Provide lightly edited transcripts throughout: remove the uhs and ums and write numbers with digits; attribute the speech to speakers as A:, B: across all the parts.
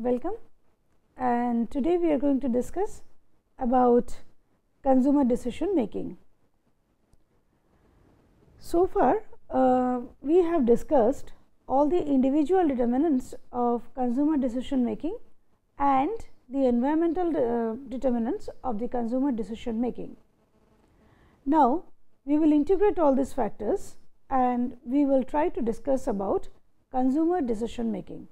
A: welcome, and today we are going to discuss about consumer decision making. So far we have discussed all the individual determinants of consumer decision making and the environmental determinants of the consumer decision making. Now, we will integrate all these factors and we will try to discuss about consumer decision making.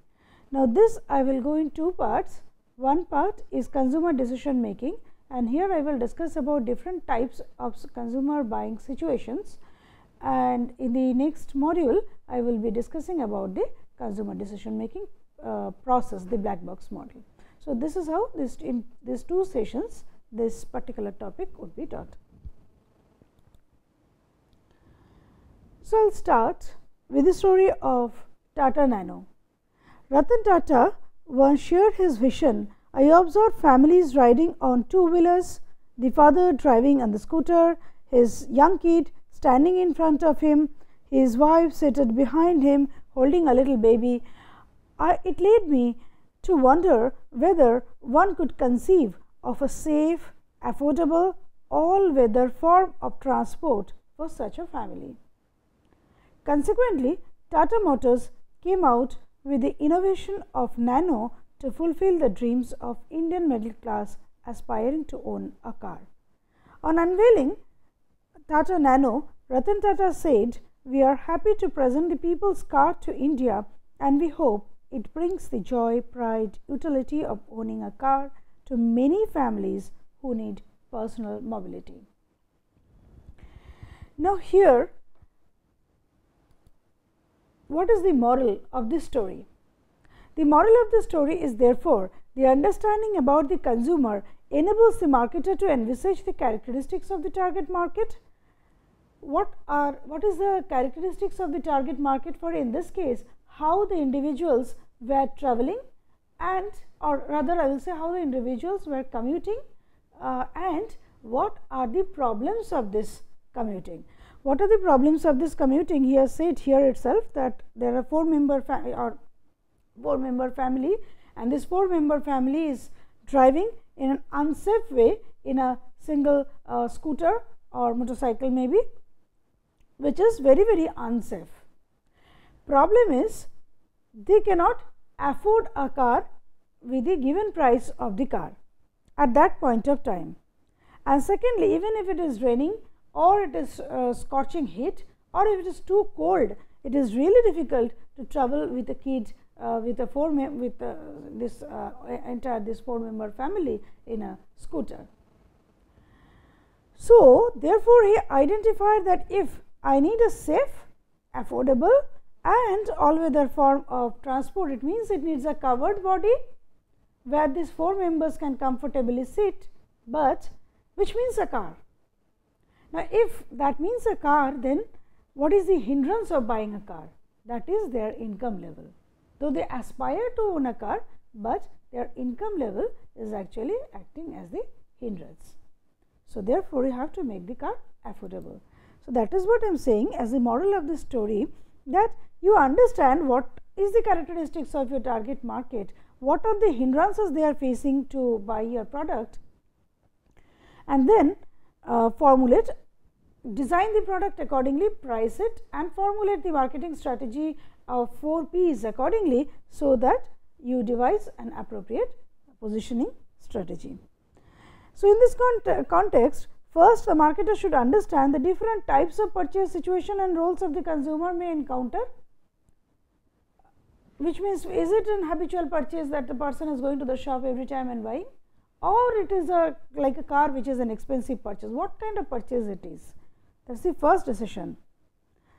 A: Now, this I will go in two parts. One part is consumer decision making, and here I will discuss about different types of consumer buying situations, and in the next module I will be discussing about the consumer decision making process, the black box model. So, this is how in these two sessions this particular topic would be taught. So, I will start with the story of Tata Nano. Ratan Tata once shared his vision. I observed families riding on two-wheelers, the father driving on the scooter, his young kid standing in front of him, his wife seated behind him holding a little baby. It led me to wonder whether one could conceive of a safe, affordable, all-weather form of transport for such a family. Consequently, Tata Motors came out with the innovation of Nano to fulfill the dreams of Indian middle class aspiring to own a car. On unveiling Tata Nano, Ratan Tata said, "We are happy to present the people's car to India, and we hope it brings the joy, pride, utility of owning a car to many families who need personal mobility." Now, here what is the moral of this story? The moral of the story is therefore, the understanding about the consumer enables the marketer to envisage the characteristics of the target market. What is the characteristics of the target market for, in this case, how the individuals were traveling, and or rather I will say how the individuals were commuting, and what are the problems of this commuting. What are the problems of this commuting? He has said here itself that there are four-member family, and this four-member family is driving in an unsafe way in a single scooter or motorcycle maybe, which is very unsafe. Problem is they cannot afford a car with the given price of the car at that point of time. And secondly, even if it is raining or it is scorching heat, or if it is too cold, it is really difficult to travel with a kid with this four-member family in a scooter. So, therefore, he identified that if I need a safe, affordable and all-weather form of transport, it means it needs a covered body where these four members can comfortably sit, but which means a car. Now, if that means a car, then what is the hindrance of buying a car? That is their income level. Though they aspire to own a car, but their income level is actually acting as the hindrance. So, therefore, you have to make the car affordable. So, that is what I am saying as the moral of this story, that you understand what is the characteristics of your target market, what are the hindrances they are facing to buy your product, and then design the product accordingly, price it, and formulate the marketing strategy of 4 P's accordingly, so that you devise an appropriate positioning strategy. So, in this context, first the marketer should understand the different types of purchase situation and roles of the consumer may encounter, which means is it an habitual purchase that the person is going to the shop every time and buying, or it is like a car which is an expensive purchase. What kind of purchase it is? That is the first decision.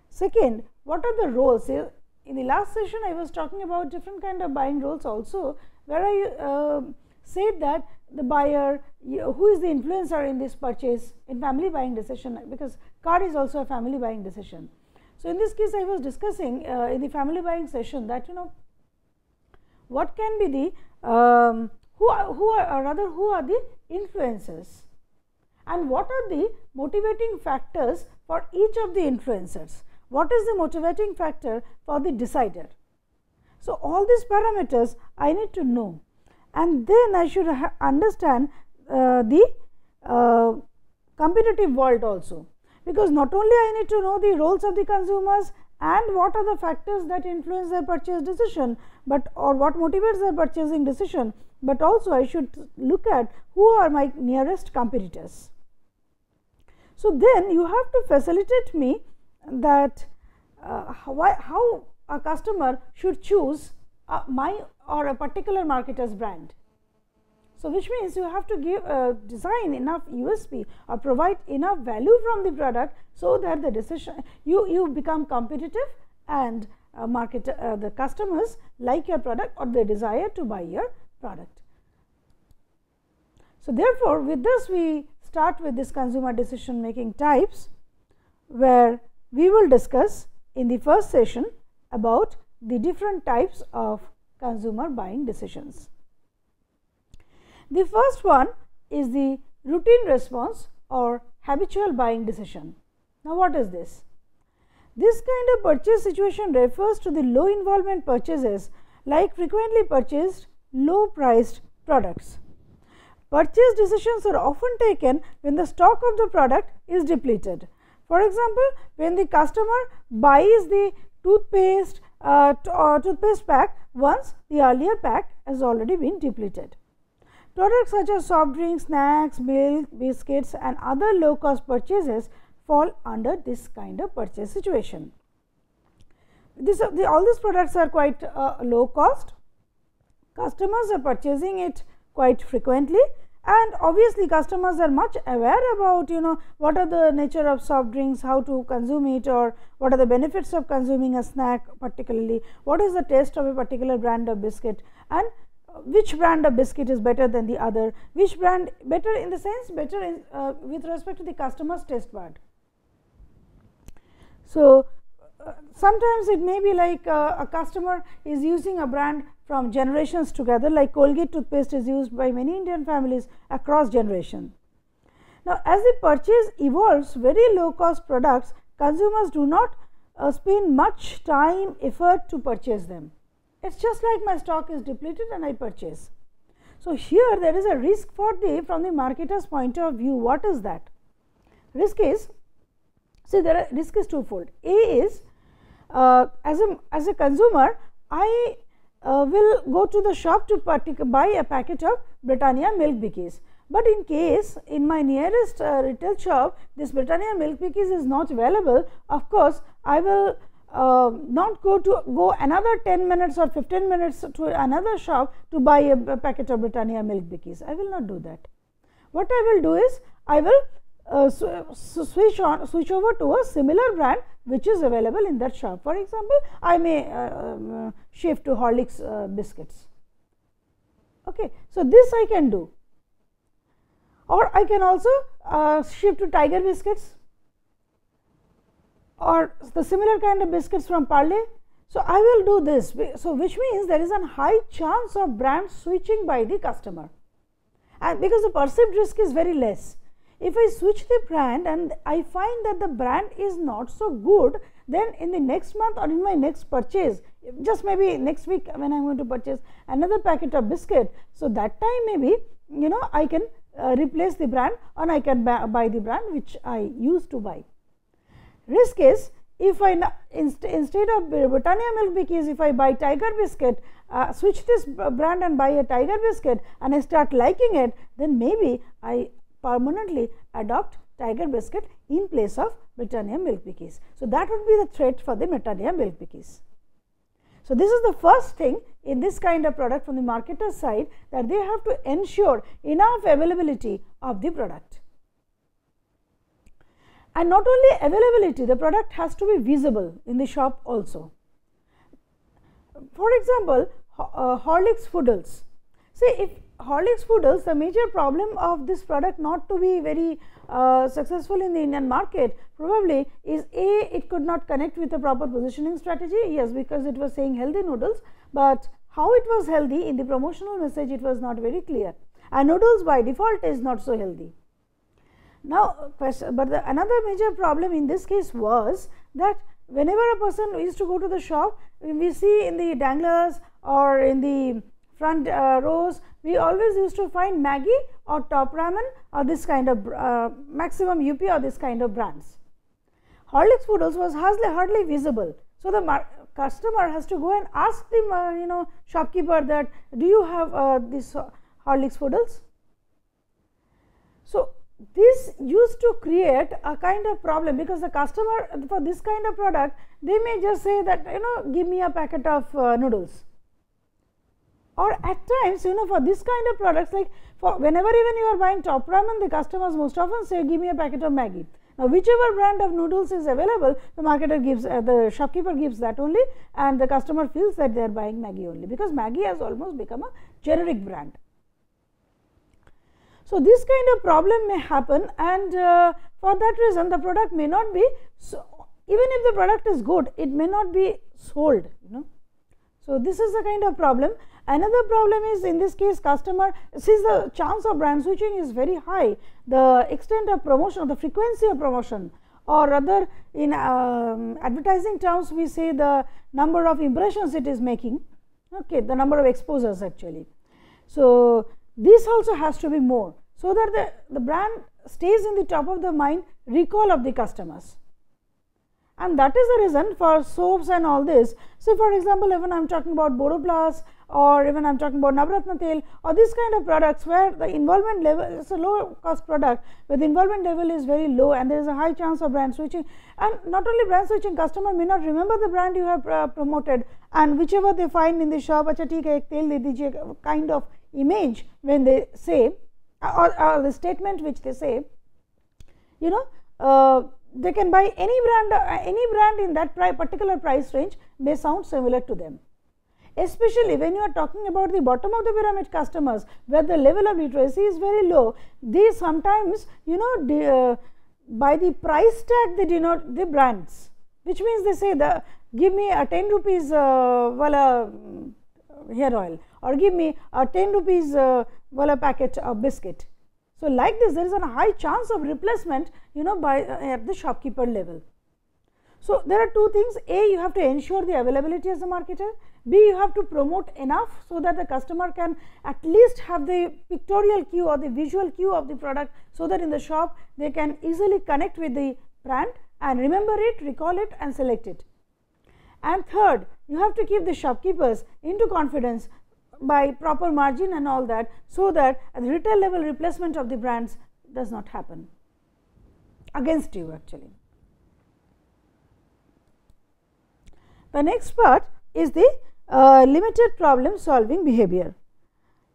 A: Second, what are the roles? In the last session I was talking about different kind of buying roles also, where I said that the buyer, who is the influencer in this purchase in family buying decision, because car is also a family buying decision. So, in this case I was discussing in the family buying session that what can be the who are the influencers, and what are the motivating factors for each of the influencers. What is the motivating factor for the decider? So, all these parameters I need to know, and then I should understand the competitive world also, because not only I need to know the roles of the consumers and what are the factors that influence their purchase decision, but or what motivates their purchasing decision, but also I should look at who are my nearest competitors. So, then you have to facilitate me that how a customer should choose my or a particular marketer's brand. So, which means you have to give design enough USP or provide enough value from the product, so that the decision you become competitive and the customers like your product or they desire to buy your product. So, therefore, with this we start with this consumer decision making types, where we will discuss in the first session about the different types of consumer buying decisions. The first one is the routine response or habitual buying decision. Now, what is this? This kind of purchase situation refers to the low involvement purchases like frequently purchased low priced products. Purchase decisions are often taken when the stock of the product is depleted. For example, when the customer buys the toothpaste pack once the earlier pack has already been depleted. Products such as soft drinks, snacks, milk, biscuits and other low cost purchases fall under this kind of purchase situation. All these products are quite low cost. Customers are purchasing it quite frequently, and obviously customers are much aware about what are the nature of soft drinks, how to consume it, or what are the benefits of consuming a snack, particularly what is the taste of a particular brand of biscuit, and which brand of biscuit is better than the other, which brand better in the sense better in, with respect to the customer's taste bud. So, sometimes it may be like a customer is using a brand from generations together, like Colgate toothpaste is used by many Indian families across generation. Now, as the purchase evolves, very low cost products, consumers do not spend much time, effort to purchase them. It is just like my stock is depleted and I purchase. So, here there is a risk from the marketer's point of view. What is that? Risk is, risk is twofold. A is, as a consumer, I will go to the shop to buy a packet of Britannia Milk Bikis, but in case in my nearest retail shop this Britannia Milk Bikis is not available, of course I will not go another 10 minutes or 15 minutes to another shop to buy a packet of Britannia Milk Bikis. I will not do that. What I will do is, I will switch over to a similar brand which is available in that shop. For example, I may shift to Horlicks biscuits. Okay. So, this I can do, or I can also shift to Tiger biscuits or the similar kind of biscuits from Parle. So, I will do this. So, which means there is a high chance of brand switching by the customer, and because the perceived risk is very less. If I switch the brand and I find that the brand is not so good, then in the next month or in my next purchase, just maybe next week when I am going to purchase another packet of biscuit, so that time maybe I can replace the brand, and I can buy the brand which I used to buy. Risk is, if I instead of Britannia Milk Bikis, if I buy Tiger biscuit, switch this brand and buy a Tiger biscuit and I start liking it, then maybe I permanently adopt Tiger biscuit in place of Britannia Milk Bikis. So, that would be the threat for the Britannia Milk Bikis. So, this is the first thing in this kind of product from the marketer's side, that they have to ensure enough availability of the product. And not only availability, the product has to be visible in the shop also. For example, Horlicks Foodles. See, if Horlicks Foodles, the major problem of this product not to be very successful in the Indian market probably is, A, it could not connect with a proper positioning strategy. Yes, because it was saying healthy noodles, but how it was healthy in the promotional message, it was not very clear, and noodles by default is not so healthy. Now, another major problem in this case was that whenever a person used to go to the shop, we see in the danglers or in the front rows, we always used to find Maggi or Top Ramen or this kind of Maximum UP or this kind of brands. Horlicks Poodles was hardly visible. So, the customer has to go and ask the shopkeeper that, do you have this Horlicks Poodles? So, this used to create a kind of problem, because the customer for this kind of product, they may just say that give me a packet of noodles, or at times for this kind of products, like for whenever even you are buying Top Ramen, the customers most often say give me a packet of Maggi. Now, whichever brand of noodles is available, the marketer gives the shopkeeper gives that only, and the customer feels that they are buying Maggi only, because Maggi has almost become a generic brand. So, this kind of problem may happen, and for that reason the product may not be, even if the product is good, it may not be sold. So, this is the kind of problem. Another problem is, in this case, customer, since the chance of brand switching is very high, the extent of promotion, the frequency of promotion, or rather in advertising terms we say the number of impressions it is making, okay, the number of exposures actually. So, this also has to be more, so that the brand stays in the top of the mind recall of the customers. And that is the reason for soaps and all this. So, for example, even I am talking about Boroplast, or even I am talking about Navratna Tel, or this kind of products where the involvement level is a low cost product, where the involvement level is very low and there is a high chance of brand switching. And not only brand switching, customer may not remember the brand you have promoted, and whichever they find in the shop, acha theek hai ek tel de dijiye kind of image when they say, or the statement which they say, they can buy any brand in that particular price range may sound similar to them. Especially when you are talking about the bottom of the pyramid customers, where the level of literacy is very low, they sometimes by the price tag they denote the brands, which means they say give me a 10 rupees wala hair oil, or give me a 10 rupees wala packet of biscuit. So, like this, there is a high chance of replacement by at the shopkeeper level. So, there are two things: A, you have to ensure the availability as a marketer; B, you have to promote enough so that the customer can at least have the pictorial cue or the visual cue of the product, so that in the shop they can easily connect with the brand and remember it, recall it and select it. And third, you have to keep the shopkeepers into confidence by proper margin and all that, so that at the retail level replacement of the brands does not happen against you actually. The next part is the limited problem solving behavior.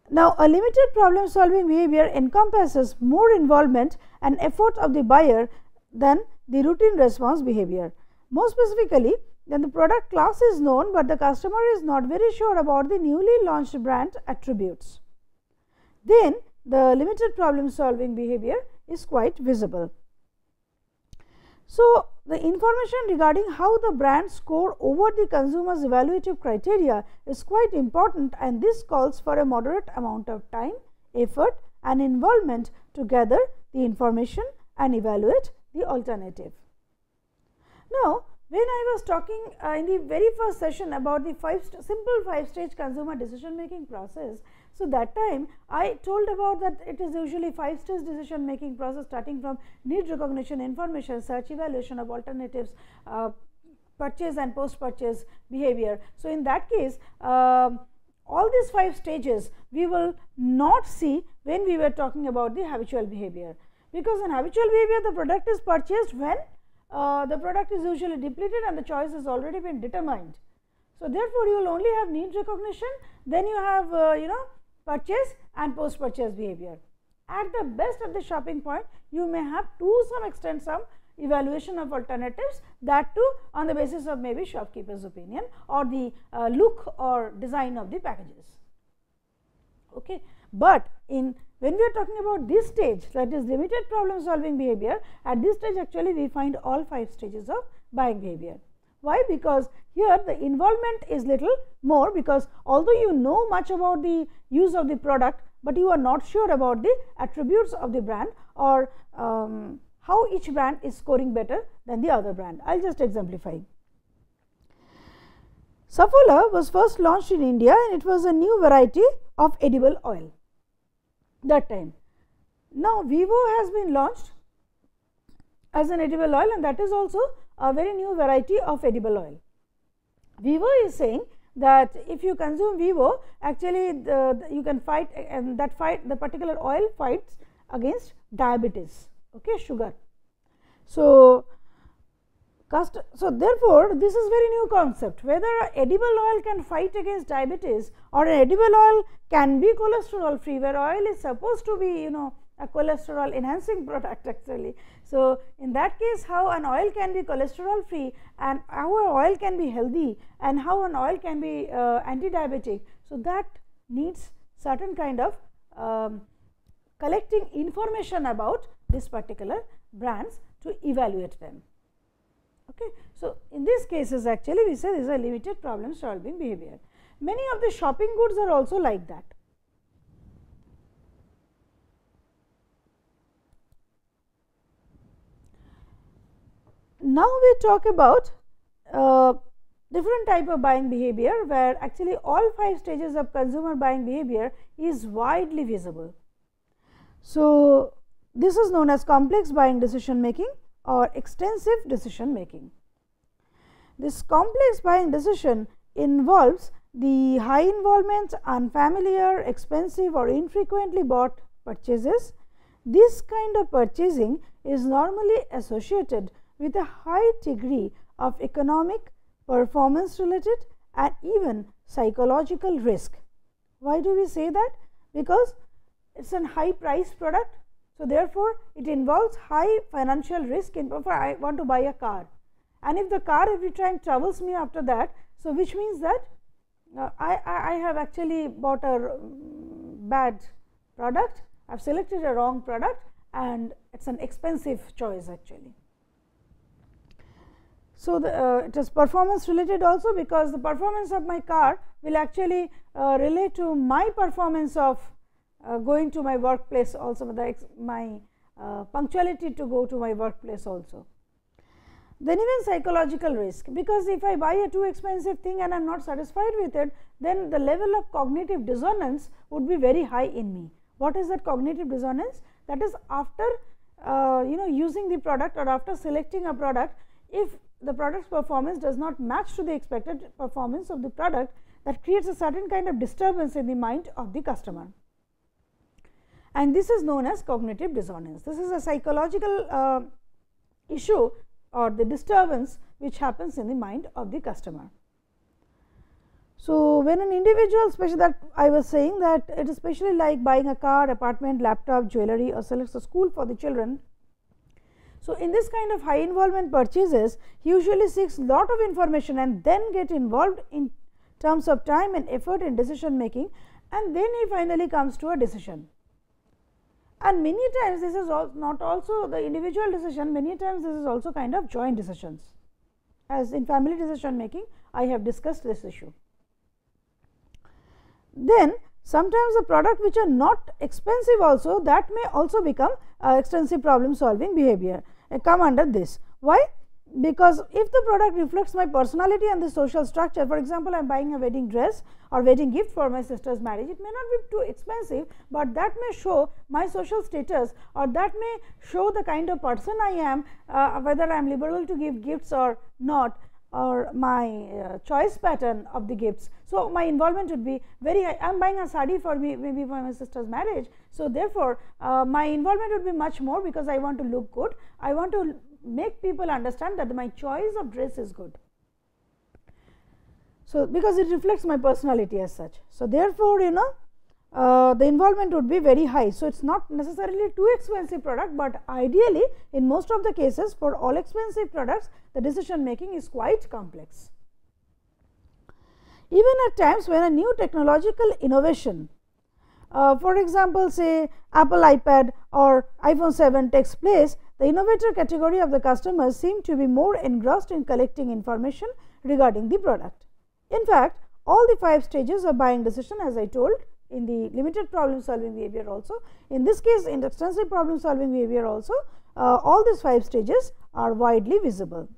A: Now, a limited problem solving behavior encompasses more involvement and effort of the buyer than the routine response behavior. More specifically, then the product class is known, but the customer is not very sure about the newly launched brand attributes. Then the limited problem solving behavior is quite visible. So, the information regarding how the brand score over the consumer's evaluative criteria is quite important, and this calls for a moderate amount of time, effort and involvement to gather the information and evaluate the alternative. Now, when I was talking in the very first session about the simple 5-stage consumer decision making process, so that time I told about that it is usually 5-stage decision making process, starting from need recognition, information, search, evaluation of alternatives, purchase and post purchase behavior. So, in that case all these 5 stages we will not see when we were talking about the habitual behavior, because in habitual behavior the product is purchased when the product is usually depleted and the choice has already been determined. So, therefore, you will only have need recognition, then you have purchase and post purchase behavior. At the best at the shopping point, you may have to some extent some evaluation of alternatives, that too on the basis of maybe shopkeeper's opinion or the look or design of the packages. Okay. But when we are talking about this stage, that is limited problem solving behavior, at this stage actually we find all 5 stages of buying behavior. Why? Because here the involvement is little more, because although you know much about the use of the product, but you are not sure about the attributes of the brand or how each brand is scoring better than the other brand. I will just exemplify. Saffola was first launched in India and it was a new variety of edible oil that time. Now, Vivo has been launched as an edible oil and that is also a very new variety of edible oil. Vivo is saying that if you consume Vivo, actually you can fight, and that the particular oil fights against diabetes, okay, sugar. So, therefore, this is very new concept, whether edible oil can fight against diabetes or an edible oil can be cholesterol free, where oil is supposed to be a cholesterol enhancing product actually. So, in that case, how an oil can be cholesterol free and how an oil can be healthy and how an oil can be anti-diabetic. So, that needs certain kind of collecting information about this particular brands to evaluate them. Okay. So, in these cases actually we say this is a limited problem solving behavior. Many of the shopping goods are also like that. Now, we talk about different type of buying behavior, where actually all 5 stages of consumer buying behavior is widely visible. So, this is known as complex buying decision making or extensive decision making. This complex buying decision involves the high involvement, unfamiliar, expensive or infrequently bought purchases. This kind of purchasing is normally associated with a high degree of economic, performance related and even psychological risk. Why do we say that? Because it is a high price product. So, therefore, it involves high financial risk. For I want to buy a car, and if the car every time troubles me after that, so which means that I have actually bought a bad product, I have selected a wrong product and it is an expensive choice actually. So, it is performance related also, because the performance of my car will actually relate to my performance of going to my workplace also, my punctuality to go to my workplace also. Then even psychological risk, because if I buy a too expensive thing and I am not satisfied with it, then the level of cognitive dissonance would be very high in me. What is that cognitive dissonance? That is after using the product or after selecting a product, if the product's performance does not match to the expected performance of the product, that creates a certain kind of disturbance in the mind of the customer, and this is known as cognitive dissonance. This is a psychological issue or the disturbance which happens in the mind of the customer. So, when an individual, especially that I was saying that it is especially like buying a car, apartment, laptop, jewelry or selects a school for the children. So, in this kind of high involvement purchases, he usually seeks lot of information and then get involved in terms of time and effort in decision making, and then he finally comes to a decision. And many times this is not also the individual decision, many times this is also kind of joint decisions, as in family decision making I have discussed this issue. Then sometimes the product which are not expensive also, that may also become extensive problem solving behavior, come under this. Why? Because if the product reflects my personality and the social structure, for example, I am buying a wedding dress or wedding gift for my sister's marriage, it may not be too expensive, but that may show my social status or that may show the kind of person I am, whether I am liberal to give gifts or not, or my choice pattern of the gifts. So, my involvement would be very high. I am buying a sari for me, maybe for my sister's marriage. So, therefore, my involvement would be much more, because I want to look good, I want to make people understand that my choice of dress is good. So, because it reflects my personality as such. So, therefore, the involvement would be very high. So, it is not necessarily too expensive product, but ideally in most of the cases for all expensive products the decision making is quite complex. Even at times when a new technological innovation, for example, say Apple iPad or iPhone 7 takes place, the innovator category of the customers seem to be more engrossed in collecting information regarding the product. In fact, all the 5 stages of buying decision, as I told in the limited problem solving behavior also, in this case in extensive problem solving behavior also, all these 5 stages are widely visible.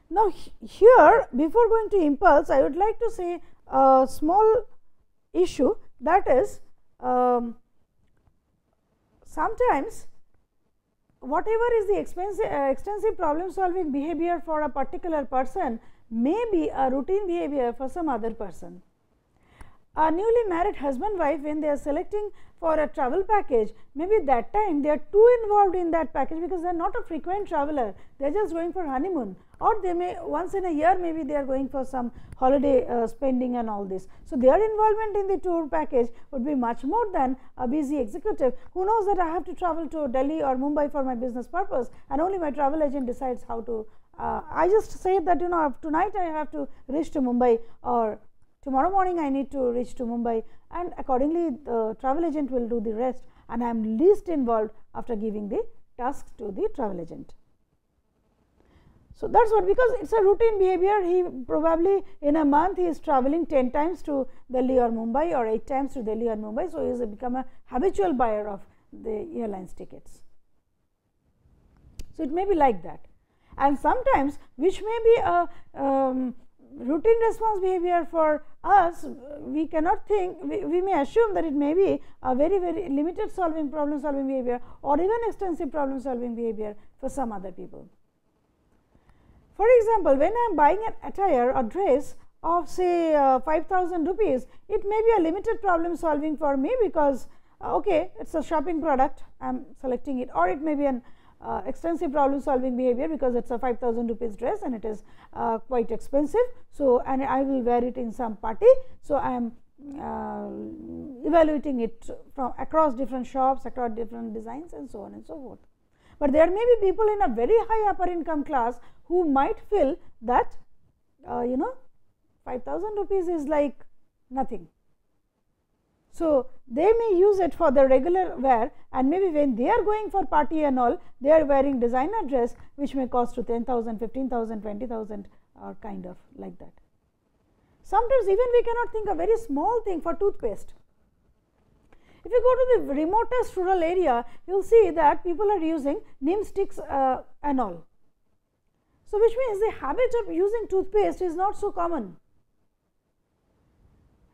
A: Now, here before going to impulse, I would like to say a small issue, that is sometimes whatever is the extensive problem solving behavior for a particular person may be a routine behavior for some other person. A newly married husband wife, when they are selecting for a travel package, maybe that time they are too involved in that package because they are not a frequent traveler, they are just going for honeymoon, or they may once in a year maybe they are going for some holiday spending and all this. So, their involvement in the tour package would be much more than a busy executive who knows that I have to travel to Delhi or Mumbai for my business purpose, and only my travel agent decides how to I just say that tonight I have to reach to Mumbai, or tomorrow morning I need to reach to Mumbai, and accordingly the travel agent will do the rest, and I am least involved after giving the tasks to the travel agent. So, that is what, because it is a routine behavior. He probably in a month he is traveling 10 times to Delhi or Mumbai, or 8 times to Delhi or Mumbai. So, he has become a habitual buyer of the airlines tickets. So, it may be like that, and sometimes which may be a routine response behavior for us, we cannot think, we may assume that it may be a very limited problem solving behavior, or even extensive problem solving behavior for some other people. For example, when I am buying an attire or dress of say 5,000 rupees, it may be a limited problem solving for me because okay, it is a shopping product, I am selecting it, or it may be an extensive problem solving behavior because it is a 5,000 rupees dress and it is quite expensive. So, and I will wear it in some party. So, I am evaluating it from across different shops, across different designs, and so on and so forth. But there may be people in a very high upper income class who might feel that 5,000 rupees is like nothing. So, they may use it for the regular wear, and maybe when they are going for party and all, they are wearing designer dress which may cost to 10,000, 15,000, 20,000 or kind of like that. Sometimes even we cannot think a very small thing for toothpaste. If you go to the remotest rural area, you will see that people are using neem sticks and all. So, which means the habit of using toothpaste is not so common,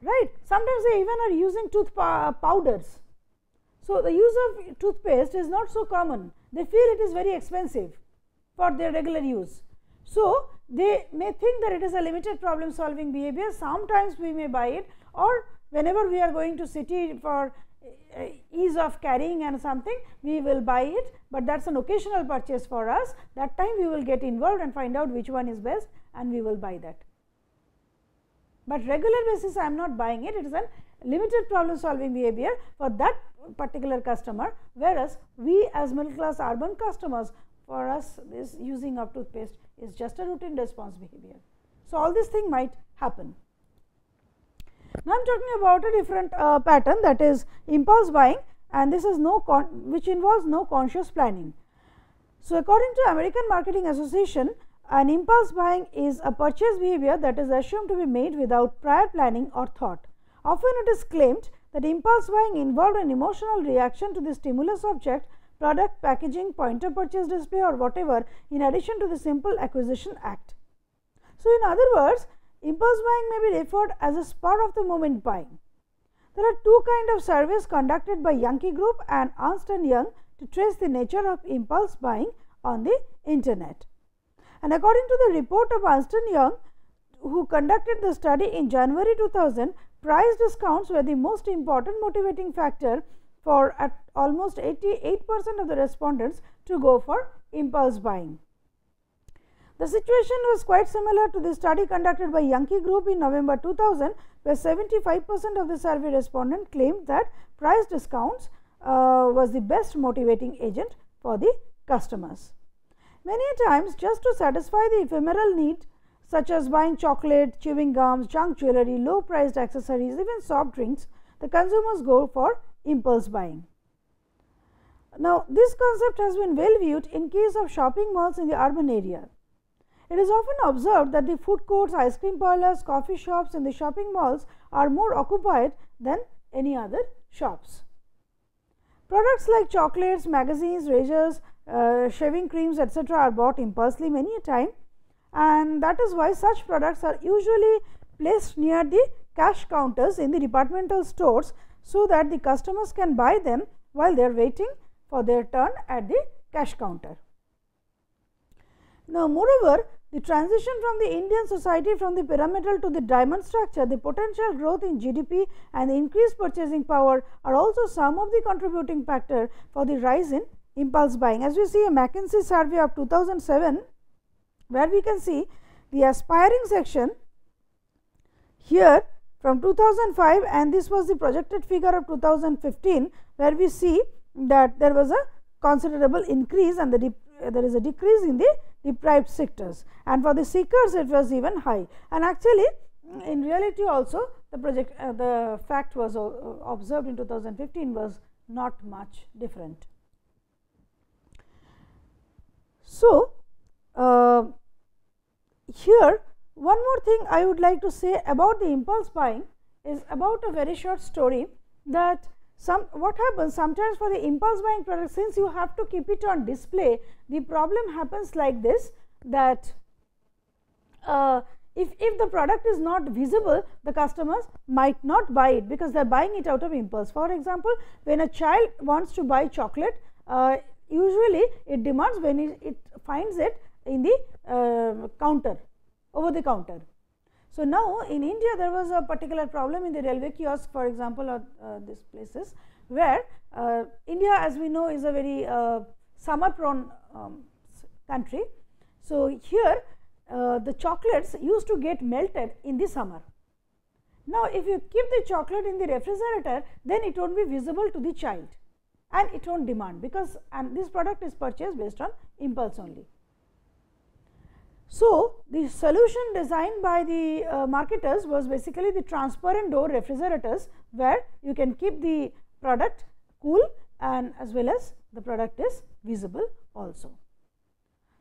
A: right. Sometimes they even are using tooth powders. So, the use of toothpaste is not so common, they feel it is very expensive for their regular use. So, they may think that it is a limited problem solving behavior. Sometimes we may buy it, or whenever we are going to city for ease of carrying and something, we will buy it, but that is an occasional purchase for us. That time we will get involved and find out which one is best, and we will buy that. But regular basis I am not buying it, it is a limited problem solving behavior for that particular customer, whereas we as middle class urban customers, for us this using of toothpaste is just a routine response behavior. So, all this thing might happen. Now, I am talking about a different pattern, that is impulse buying, and this is which involves no conscious planning. So, according to American Marketing Association, an impulse buying is a purchase behavior that is assumed to be made without prior planning or thought. Often it is claimed that impulse buying involved an emotional reaction to the stimulus object, product, packaging, point of purchase display or whatever, in addition to the simple acquisition act. So, in other words, impulse buying may be referred as a spur of the moment buying. There are two kinds of surveys conducted by Yankee Group and Ernst & Young to trace the nature of impulse buying on the internet. And according to the report of Ernst & Young, who conducted the study in January 2000, price discounts were the most important motivating factor for almost 88% of the respondents to go for impulse buying. The situation was quite similar to the study conducted by Yankee Group in November 2000, where 75% of the survey respondents claimed that price discounts was the best motivating agent for the customers. Many times, just to satisfy the ephemeral need such as buying chocolate, chewing gums, junk jewelry, low priced accessories, even soft drinks, the consumers go for impulse buying. Now, this concept has been well viewed in case of shopping malls in the urban area. It is often observed that the food courts, ice cream parlors, coffee shops in the shopping malls are more occupied than any other shops. Products like chocolates, magazines, razors, shaving creams, etc. are bought impulsively many a time, and that is why such products are usually placed near the cash counters in the departmental stores, so that the customers can buy them while they are waiting for their turn at the cash counter. Now, moreover, the transition from the Indian society from the pyramidal to the diamond structure, the potential growth in GDP and the increased purchasing power are also some of the contributing factor for the rise in impulse buying. As we see a McKinsey survey of 2007, where we can see the aspiring section here from 2005, and this was the projected figure of 2015, where we see that there was a considerable increase and there is a decrease in the deprived sectors, and for the seekers it was even high, and actually in reality also the fact was observed in 2015 was not much different. So, here one more thing I would like to say about the impulse buying is about a very short story, that what happens sometimes for the impulse buying product, since you have to keep it on display, the problem happens like this, that if the product is not visible, the customers might not buy it because they are buying it out of impulse. For example, when a child wants to buy chocolate, usually it demands when it finds it in the counter, over the counter. So, now in India there was a particular problem in the railway kiosk, for example, or these places, where India, as we know, is a very summer prone country. So, here the chocolates used to get melted in the summer. Now, if you keep the chocolate in the refrigerator, then it will not be visible to the child and it will not demand, because this product is purchased based on impulse only. So, the solution designed by the marketers was basically the transparent door refrigerators, where you can keep the product cool and as well as the product is visible also.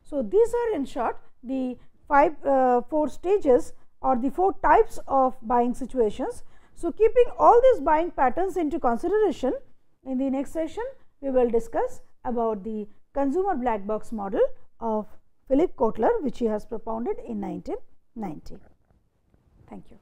A: So, these are in short the 4 stages or the 4 types of buying situations. So, keeping all these buying patterns into consideration, in the next session we will discuss about the consumer black box model of Philip Kotler, which he has propounded in 1990. Thank you.